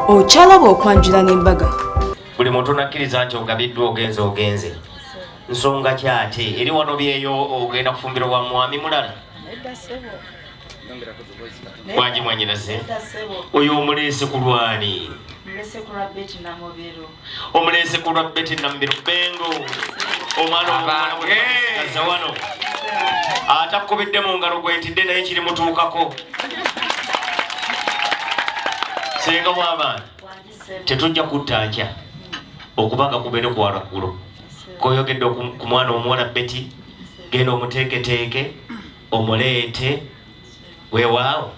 Ochalaba okwanjula n'embaga. Buli muntu nakkiriza nti ogabiddwa ogenze. Nsonga ki ate eri wano byeyo ogenda kufumbirwa wa mwami mulala? Wangi mwanyinase? Oyo omuleese ku lwani? Omuleese ku lwa Beti na Mubiru Bengo. Omwana omwana kaza wano. Atakubidde mu ngalo gwetidde naye kiri mutuukako. Senga w'abaana tetujja kutta nkya okubanga kubeere kwala kulo. Koyogedde ku mwana omuwala Beti, genda omuteeketeeke omuleete weewaawo.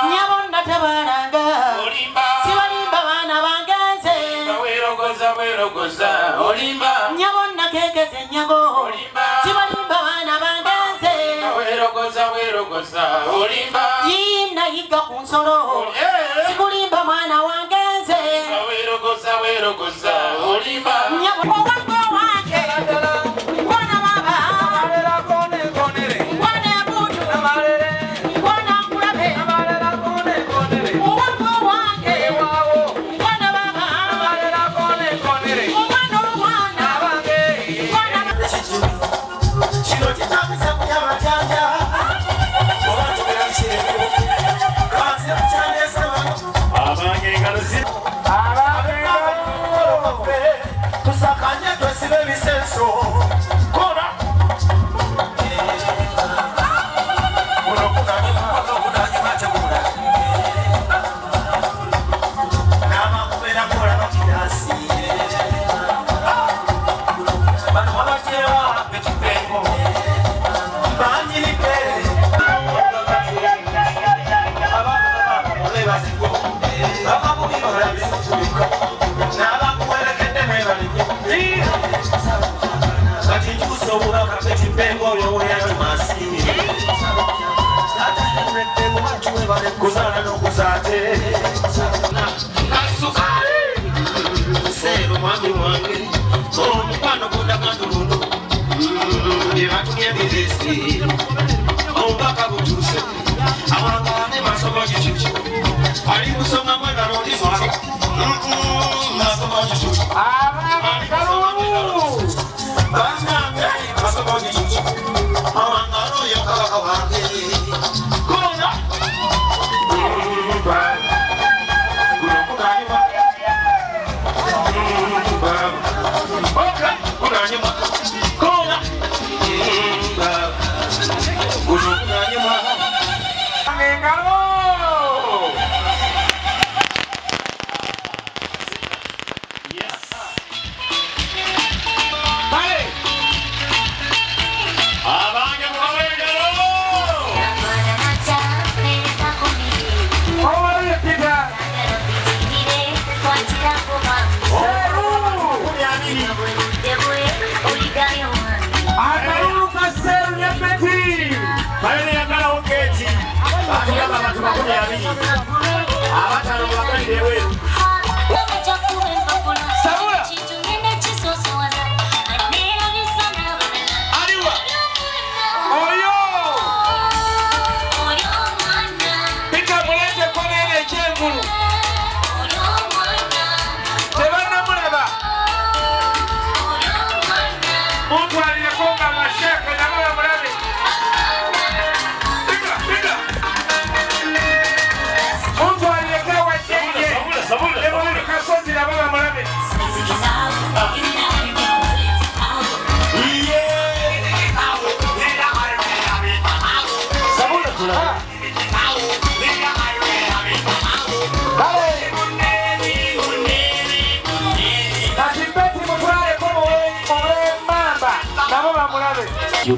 Nyabonna tabalanga sibalimba bana bangenze nyabonna kegeze nyago sibalimba bana bangenze yina yiga ku nsolo sikulimba mwana wangenze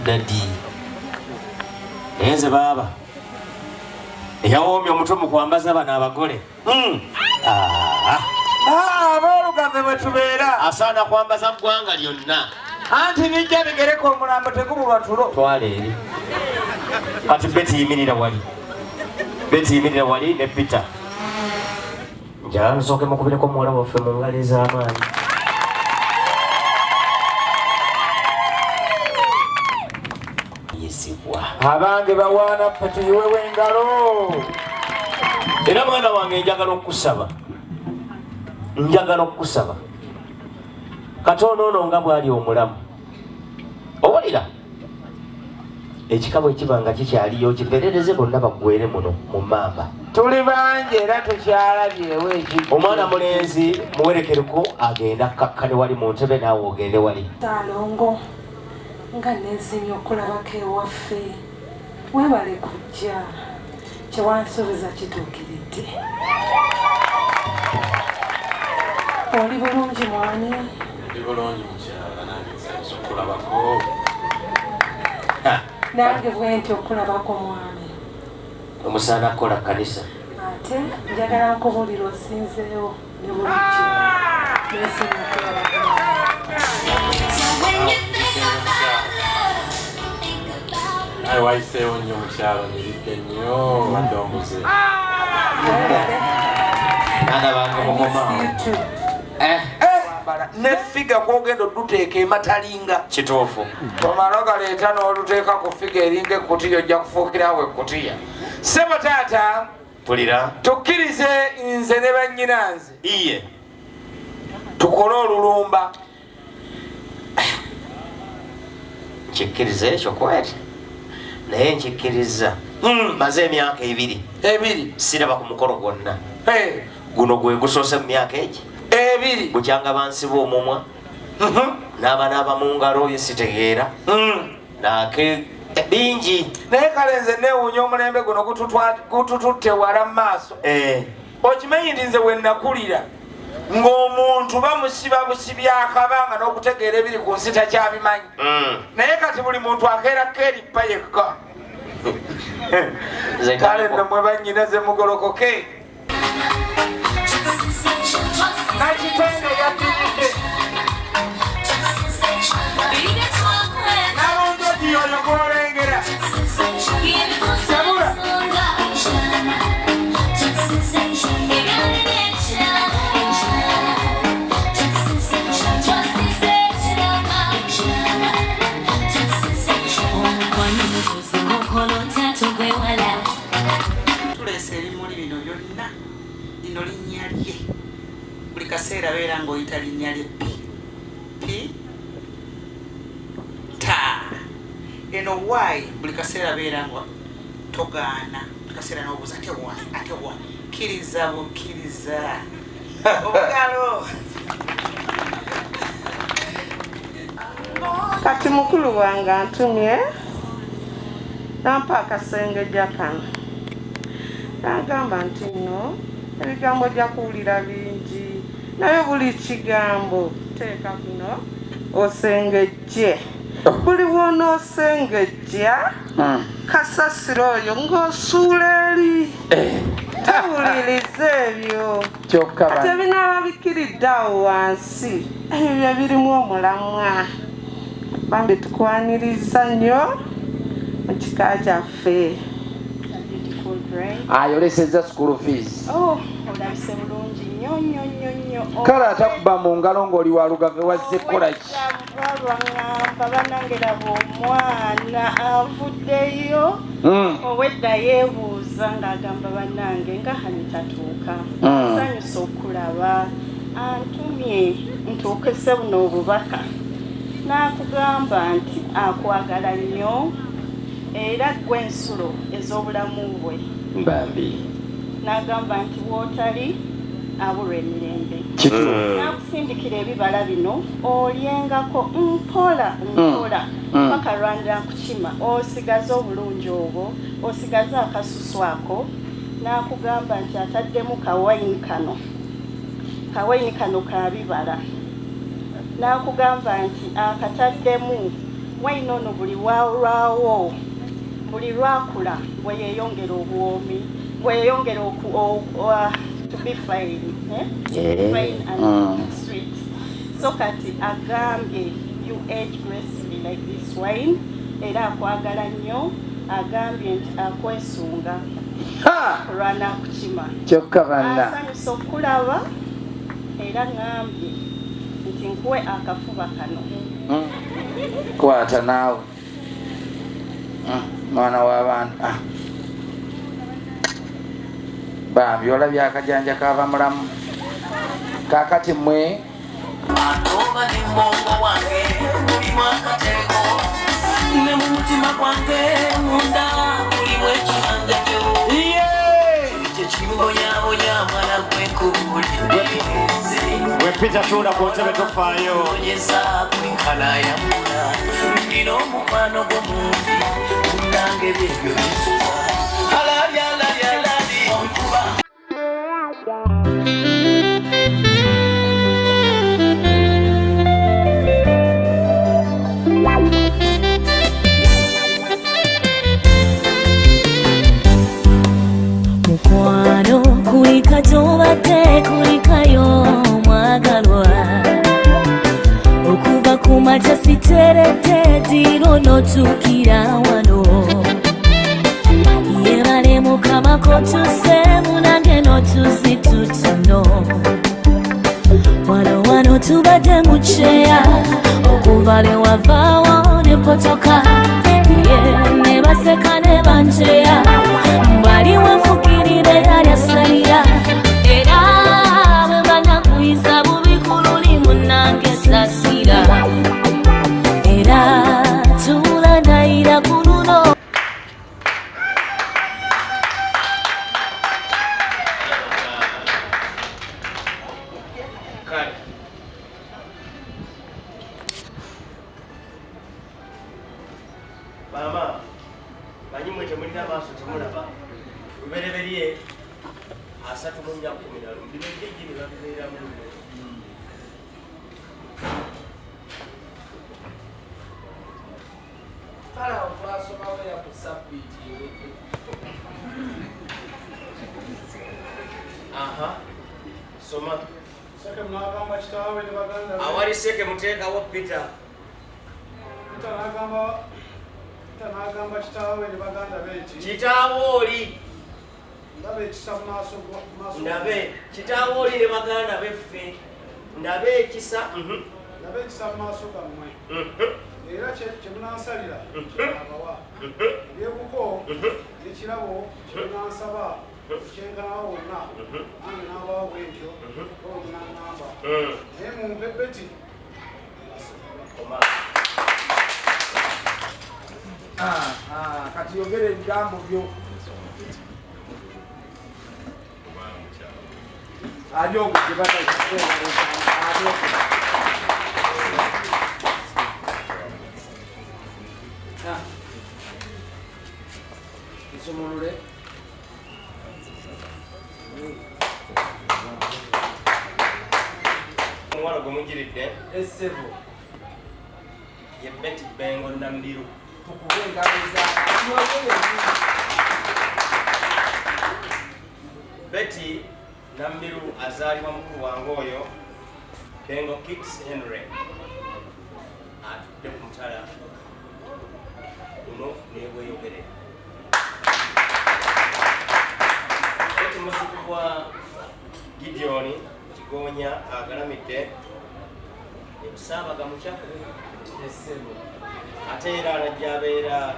Daddy enze baba yawomye omutwe mu kwambaza bana abagole abalugambe bwe tubeera asaana kwambaza ggwanga lyonna Anti bijja bigereko omulambo tegubulwa tulo. Twale eri. Kati Betty yimirira wali. Betty yimirira wali ne Peter. Njagala nsooke mukubireko muwala waffe mu ngalo ez'amaanyi. Abange bawaana pati yiwewe engalo. Era mwana wange njagala okusaba. Njagala okusaba. Katonda ono nga bw'ali omulamu. Owulira? Ekikabo ekibanga kikyaliyo kiperereze bonna baggwere muno mu Mamba. Tuli bangi era tukyalabyewo ekiko. Omwana mulenzi muwerekereko agenda kakkane wali mu ntebe naawe ogende wali. Talongo nga nezimye okulabako ewaffe. Webale kujja. Kyewansuubiza kituukiridde. Oli bulungi mwani? Ndi bulungi mukyala nange nsanyusa okulabako. Nange bwe nti okulabako mwami. Omusaana kukola kkanisa. Ate njagala nkubuulira osinzeewo ne bulijjo. Neesimye okulabako naye wayiseewo nnyo mukyalo niridde nnyo wadde ombuze. Baana bange mukomaawo. Ne figa kwogenda oduteeka ematalinga. Kituufu. Omala galeeta n'oluteeka ku figa eringa ekkutiya ojja kufuukirawo ekkutiya. Ssebo taata. Pulira. Tukkirize nze ne bannyinanze. Iye. Tukole olulumba. Nkikkiriza ekyo kweri. Naye nkikkiriza. Maze emyaka 2. Siraba ku mukolo gwonna. Guno gwe gusoose mu myaka egi. 2. Bukyanga bansiba omumwa. N'abaana abamu ngalo yesitegeera. Nake bingi. Naye kale nze neewuunya omulembe guno gutututte wala mu maaso. Okimanyi nti nze we nakulira ng'omuntu bamusiba busibi akabanga n'okutegeera ebiri ku nsi takyabimanyi. Naye kati buli muntu akeera keerippa yekka. Kale nno mwe bannyinaze mugolokoke. Nakitenge yaddiridde. Nalonjoti oyo gw'olengera. Sabula. Tulese ebimuli bino byonna lino linnya lye buli kaseera beera ng'oyita linnya lye pi ta eno wayi buli kaseera beera nga togaana buli kaseera n'obuuza ate wa kkiriza bukkiriza obugalo. Kati mukulu wange antumye nampa akasengejja kano. Nagamba nti nno ebigambo ojja kuwulira bingi naye buli kigambo teeka kuno osengejje. Buli w'onoosengejja kasasiro oyo ng'osuula eri. Tawuliriza ebyo. Ate binaaba bikiridde awo wansi ebyo bye birimu omulamwa. Bambi tukwaniriza nnyo mu kika kyaffe. Ayolesezza school fees. Olabise bulungi nnyo nnyo nnyo nnyo. Kale atakuba mu ngalo ng'oli wa lugave wazze kukola ki? Baŋŋamba banange omwana avuddeyo owedda yeebuuza ng'agamba bannange nga hani tatuuka. Nsanyusa okulaba antumye ntuukese buno obubaka. N'akugamba nti akwagala nnyo era gwe ensulo ez'obulamu bwe. Bambi. N'agamba nti wootali abulwa emirembe. N'akusindikira ebibala bino olyengako mpola paka lwandira nkukima osigaze obulungi obwo osigaze akasusu ako. N'akugamba nti ataddemu kawayini kano ka bibala. N'akugamba nti akataddemu wayini ono buli walwawo buli lwakula bwe yeeyongera obwomi bwe yeeyongera to be fine and sweet. So kati agambye you age gracefully like this wine. Era akwagala nnyo agambye nti akwesunga olwanakukima kyokka banna asanyusa okulaba era ngambye nti nkuwe akafuba kano kwata naawe mwana w'abantu bambi olabye akajanja kava mulamu kakati mmwe atoba ne mbongo wange buli mwakateko ne mu mutima gwange munda buli wekibangajo kyekibonyabonya mwana gwekubulidde wepita tuula ku ntebe tofaayo onyeza kwenkana yamula nina omukwano gw'omundi munange byebyo bisuza alalyalalyalali onkuba mukwano kulika tobadde kulikayo mwagalwa okuva ku makya siteredde diro notuukira wano yebale mukama kotuse munange notuzi tutuno wano tubadde mukyeya okuva lwe wavaawo nepotoka ne baseka ne banjeya mbali wafukirire yalyasalira era bwe banakuyiza bubi ku luli munange sasira era tulandayira ku luno mama manyi mwe temulina maaso temulaba lubereberye 3 mu 10 bino ejjeji ne babibeeramu Falawo twasomawo era ku sabbiiti soma Seke mnagamba kitaawe ne baganda be. awali seke muteekawo Peter Nagamba kitaawe ne baganda be nti kitaawo oli ndabe ekisa mu maaso ndabe kitaawo oli ne baganda beffe ndabe ekisa ndabe ekisa mu maaso gammwe era kyemunansalira kyabawa ebyebuko ekirabo kyemunansaba kyenkanawo wonna nange nabawo bwentyo omunangamba naye mumpe beti kati yogera ebigambo byo ali okugibata isomolule omwana gwe mugiridde essebo ye Betty Bengo Nambiru tukube engabeza Betty Nambiru azaalibwa mukulu wange oyo Bengo Kicks Henry atudde ku mutala guno neebweyogere Betty musuku wa Gideon Kigonya agalamidde ekusaabaga mukyako essebo ate era anajja abeera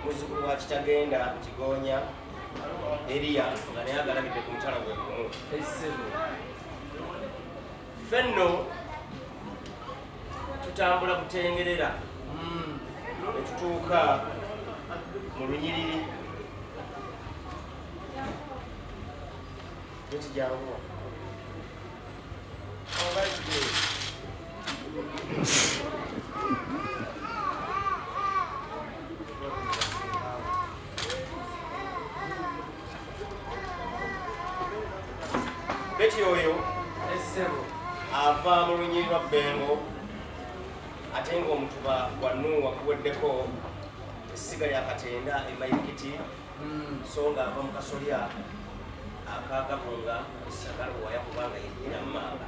muzzukulu wa Kitagenda Kigonya Eria nga naye agalabidde ku mutala gwe gumu essebo ffenno tutambula butengerera ne tutuuka mu lunyiriri nekijanguwa Betty oyo essebo ava mu lunyiri lwa Bengo ate ng'omutuba gwa Nuuwa guweddeko essiga lya Katenda emayikiti so ng'ava mu kasolya akagapunga essagala waya kubanga yennyina mmanga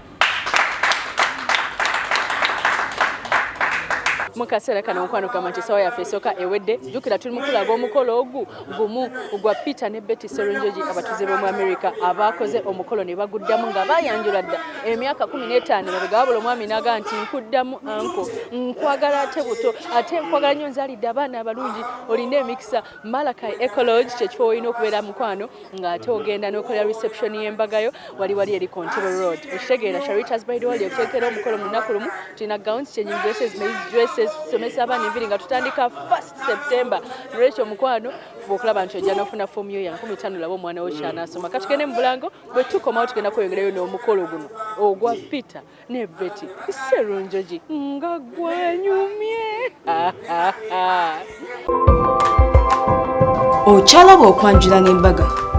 Mukaseera kano mukwano kama nti sawa yaffe esooka ewedde jjukira tuli mukulaga omukolo ogu gumu ogwa Peter ne Betty Sserunjoji abatuze b'omu America abaakoze omukolo ne baguddamu nga bayanjula dda emyaka 15 mabega wabula omwami n'agaa nti nkuddamu anko nkwagala ate buto ate nkwagala nnyo nzaalidde abaana abalungi olina emikisa Malakai Ecology kyekifo olina okubeera mukwano ng'ate ogenda n'okolera reception y'embagayo wali eri Contable Road ekitegeera Sharita's by the way okuteekera omukolo mu nnaku lumu tulina gowns changing dresses maize dresses somesa abaana enviri nga tutandika 1st September nolwekyo omukwano bw'okulaba nti ojja n'ofuna foomu yo ya 15 laba omwana wo kyanaasoma katugende mu bulango bwe tukomawo tugenda kweyongerayo n'omukolo guno ogwa Peter ne Betty Sserunjoji nga gwanyumye Okyalaba okwanjula n'embaga.